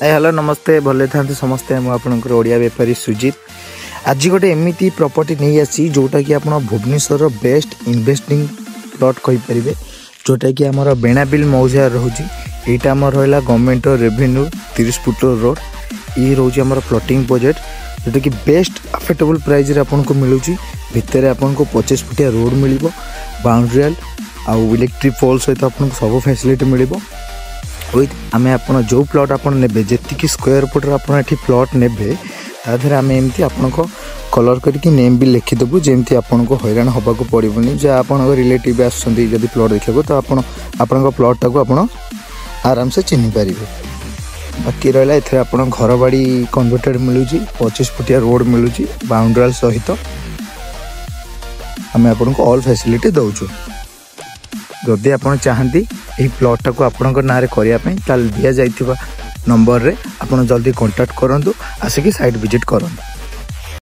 Hello नमस्ते भले था समस्ते मुझे ओडिया बेपारी सुजित आज गोटे एमती प्रॉपर्टी नहीं आसी जोटा कि आप भुवनेश्वर बेस्ट इन्वेस्टिंग प्लॉट कहीपर जोटा कि आम बेणाबिल मौजा रोचे यहाँ आम रहा गवर्नमेंट रेवेन्यू 30 फुट रोड ये रोचे आम प्लॉटिंग बजेट जोटा कि बेस्ट अफोर्डेबल प्राइस आपको मिलूँ भितर आपको 25 फुटिया रोड मिल बाउंड्रीआल आउ इलेक्ट्रिक पोल सहित आपको सब फैसिलिटी मिल विथ आम आप जो प्लॉट आप ने जी स्क्वायर फुट आप प्लॉट ने तादेर आम एमती आपण कलर करके नेम भी लिखिदेबू जमी आपको हैरान होगा पड़ोनी जहाँ आप रिलेटिव आसुँच प्लॉट देखा तो आपण प्लॉट टाक आराम से चिन्ह पारे बाकी रहा ए घर बाड़ी कन्वर्टेड मिलूँ 25 फुटिया रोड मिलूँ बाउंड्रीआल सहित आम आपको ऑल फैसिलिटी दौचु जदि आप चाहती यही प्लॉट टाक आपण ना करने दि जा नंबर रे आप जल्दी कांटेक्ट करूँ आसिक साइट विजिट करूँ।